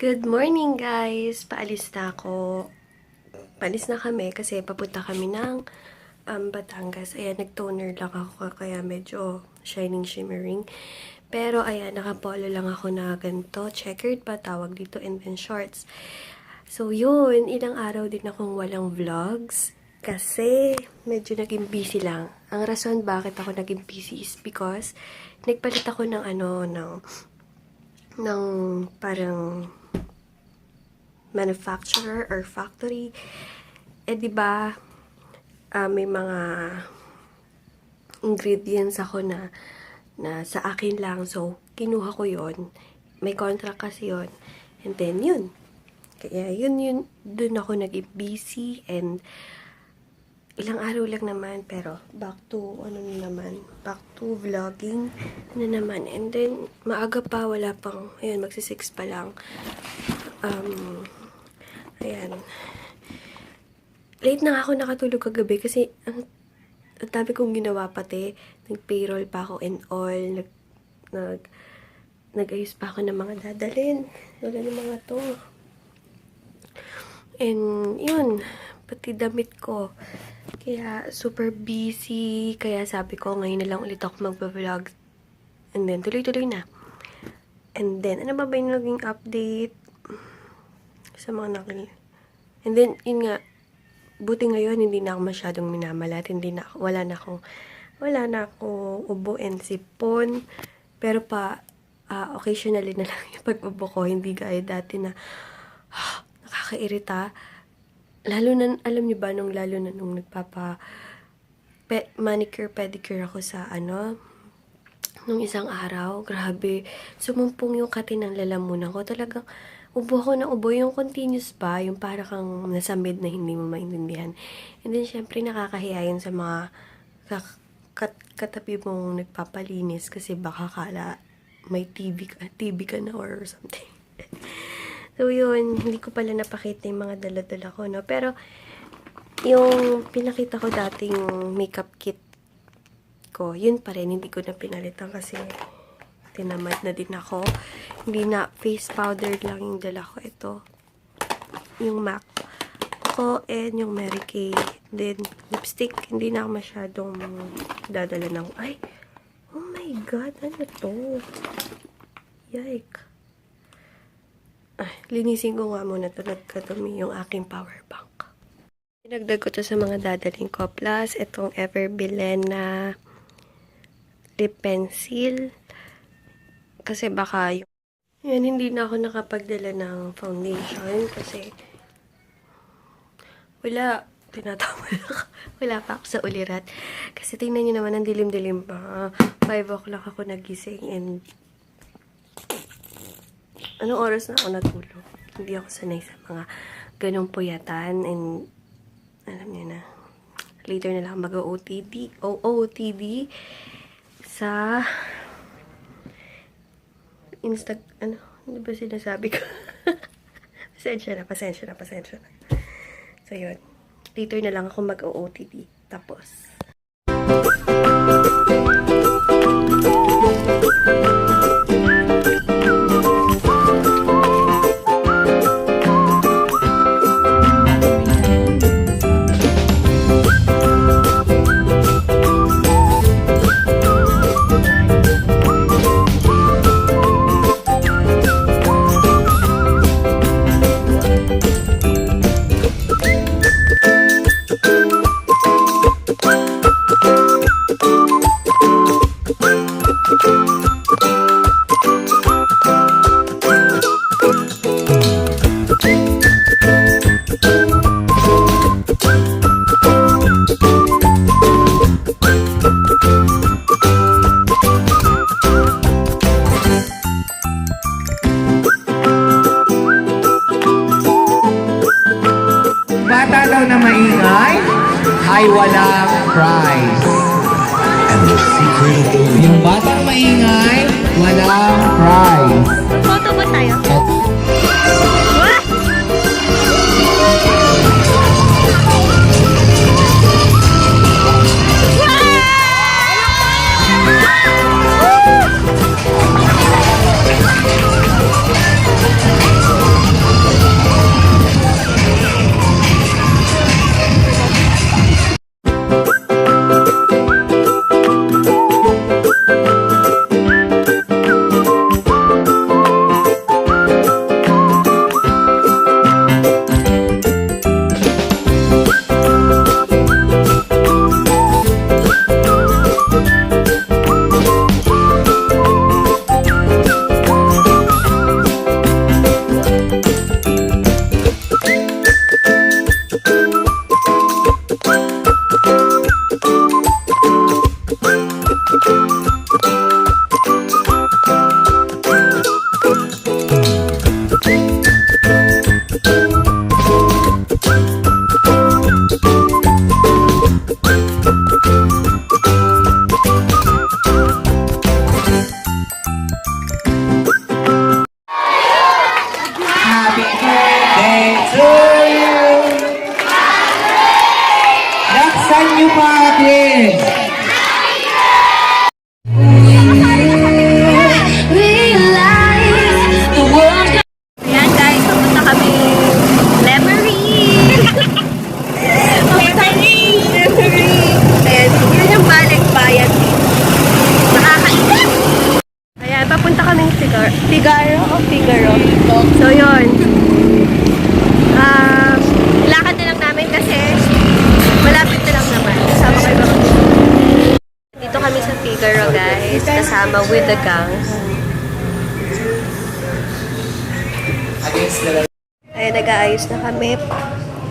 Good morning, guys! Paalis na ako. Paalis na kami kasi papunta kami ng Batangas. Ayan, nag-toner lang ako kaya medyo shining, shimmering. Pero ayan, nakapolo lang ako na ganito. Checkered ba tawag dito, and then shorts. So yun, ilang araw din akong walang vlogs kasi medyo naging busy lang. Ang rason bakit ako naging busy is because nagpalit ako ng ng parang manufacturer or factory. Di ba, may mga ingredients ako na sa akin lang. So, kinuha ko yon. May contract kasi yon. And then, yun. Kaya, yun, dun ako naging busy. And, ilang araw lang naman. Pero, back to vlogging na naman. And then, maaga pa, wala pang, ayun, magsi-6 pa lang. Ayan. Late na ako nakatulog kagabi kasi ang dami kong ginawa pati. Nag-payroll pa ako and all. Nag-ayos pa ako ng mga dadalhin. Wala ng mga to. And yun, pati damit ko. Kaya super busy. Kaya sabi ko, ngayon na lang ulit ako magpa-vlog. And then, tuloy-tuloy na. And then, ano ba yung naging update sa mga nakil? And then, yun nga, buti ngayon, hindi na ako masyadong minamalat. Wala na akong ubo and sipon. Pero occasionally na lang yung pag-ubo ko. Hindi gaya dati na, nakakairita. Lalo na, alam niyo ba, lalo na nung manicure, pedicure ako sa nung isang araw. Grabe, sumumpong yung kati ng lalamunan ko. Talagang, ubo ko na ubo, yung continuous pa, yung para kang nasa mid na hindi mo maintindihan. And then, syempre, nakakahiya yun sa mga katabi mong nagpapalinis kasi baka kala may TV ka na or something. So, yun, hindi ko pala napakita yung mga dala-dala ko, no? Pero, yung pinakita ko dating makeup kit ko, yun pa rin, hindi ko na pinalitan kasi tinamad na din ako. Hindi na, face powder lang yung dala ko. Ito, yung MAC ko and yung Mary Kay. Then, lipstick. Hindi na ako masyadong dadala ng, ay, oh my God, ano to? Yike. Ay, linisin ko nga muna ito. Nagkadumi yung aking power bank. Pinagdag ko to sa mga dadaling ko. Plus, itong Everbillen na lip pencil. Kasi baka yan, hindi na ako nakapagdala ng foundation kasi tinatawa lang. Wala pa ako sa ulirat. Kasi tingnan nyo naman, ang dilim-dilim pa. 5 o'clock ako nagising and anong oras na ako natulog? Hindi ako sanay sa mga ganong puyatan and alam nyo na, later na lang mag-OOTD sa ano ba sinasabi ko? pasensya na. So, yun. Later na lang ako mag-OOTD. Tapos. Bata daw na maingay ay walang prize. Yung batang maingay, walang prize. Photo ba tayo? Happy birthday to you! Laksan niyo pa atin! Ayan guys, papunta kami Lemery! Lemery! Ayan, yun yung bayan dito. Nakakainip! Ayan, papunta kaming Figaro. So yun. Lakad na lang namin kasi malapit na lang naman. Kasama kayo ba? Dito kami sa Figaro guys. Kasama with the gang. Ayan, nag-aayos na kami.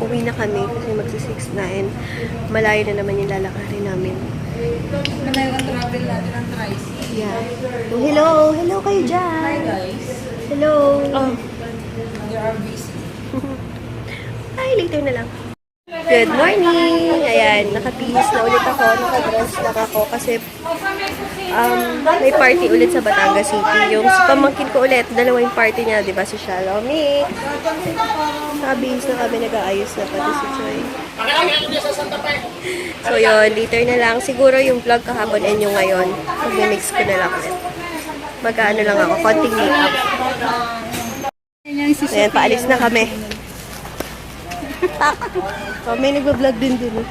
Uwi na kami kasi magsi-6 na and malayo na naman yung lalakarin namin. Malayo ang travel natin ng tricycle. Yeah. Oh, hello! Hello kayo dyan! Hi guys. Hello! You are busy. Ay, later na lang. Good morning! Ayan, nakapihis na ulit ako. Nakadress na ako kasi may party ulit sa Batangas City. Yung si pamangkin ko ulit, dalawa yung party niya, di ba? Si Shalomie. Nakabihis na kami, nag-aayos na pati si Joy. So yun, later na lang. Siguro yung vlog kahapon and yung ngayon, mag-mix ko na lang ulit. Mag-ano lang ako, konting makeup. Ayan, paalis na kami. Oh, may nag-vlog din dun.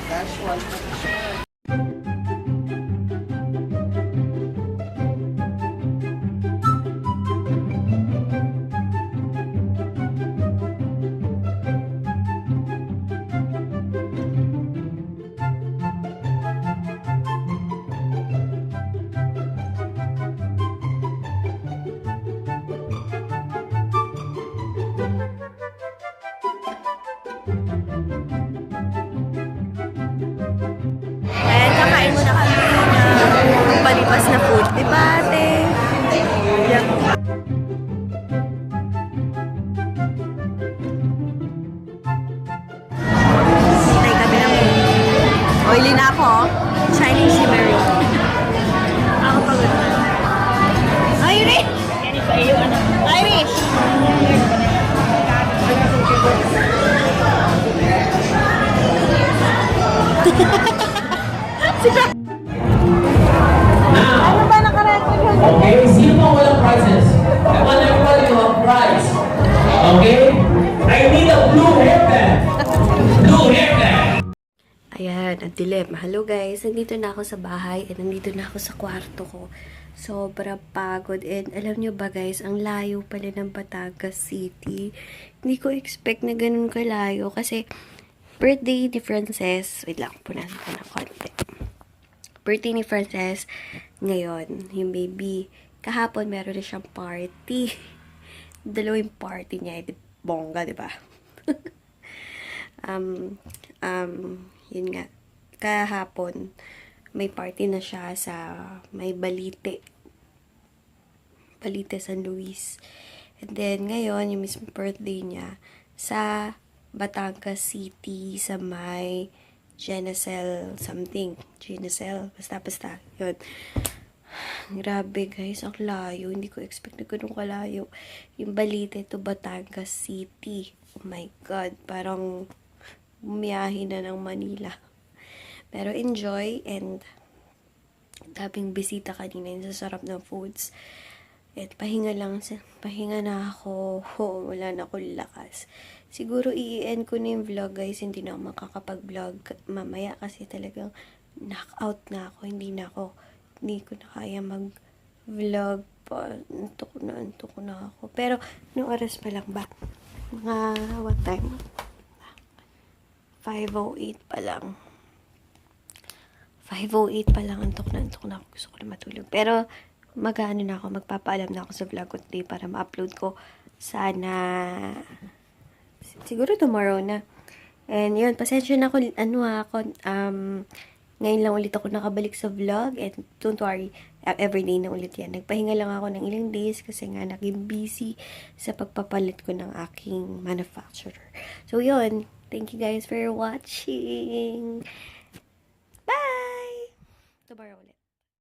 Ayan, kakain muna kami ng palipas na food. Di ba, ate? Yeah. Hintay kami ng oily na ako. Chinese shimmery. Ako pagod na. Irish! Irish! Ano ba nakarecord yun? Okay, sino pa walang prizes? I want everybody to have prize. Okay? I need a blue hairband. Blue hairband. Ayan, ang dilim. Hello guys, nandito na ako sa bahay at nandito na ako sa kwarto ko. Sobrang pagod and alam nyo ba guys, ang layo pala ng Batangas City. Hindi ko expect na ganun kalayo kasi birthday ni Frances. Wait lang, punan ko ng konti. Birthday ni Frances ngayon, yung baby. Kahapon meron na siyang party. Dalawang party niya, bongga, di ba? Yun nga. Kahapon, may party na siya sa may Balite. Balite, San Luis. And then, ngayon, yung mismo birthday niya sa Batangas City, sa may Genesel something. Genesel. Basta. Yun. Grabe guys, ang layo. Hindi ko expect na ganun kalayo. Yung Balite to Batangas City. Oh my God. Parang bumiyahin na ng Manila. Pero enjoy and daming bisita kanina yun sa sarap ng foods. At pahinga na ako. Wala na akong lakas. Siguro i-end ko na yung vlog guys. Hindi na ako makakapag-vlog mamaya kasi talagang knockout na ako. Hindi ko na kaya mag-vlog pa. Antok na ako. Pero, anong oras pa lang ba? Mga, what time? 5:08 pa lang. 5:08 pa lang. Antok na ako. Gusto ko na matulog. Pero, magpapaalam na ako sa vlog ko today para ma-upload ko sana siguro tomorrow na. And yun, pasensya na ako, Ngayon lang ulit ako nakabalik sa vlog and don't worry, everyday na ulit yan. Nagpahinga lang ako ng ilang days kasi nga naging busy sa pagpapalit ko ng aking manufacturer. So yun, thank you guys for watching. Bye! Tomorrow ulit.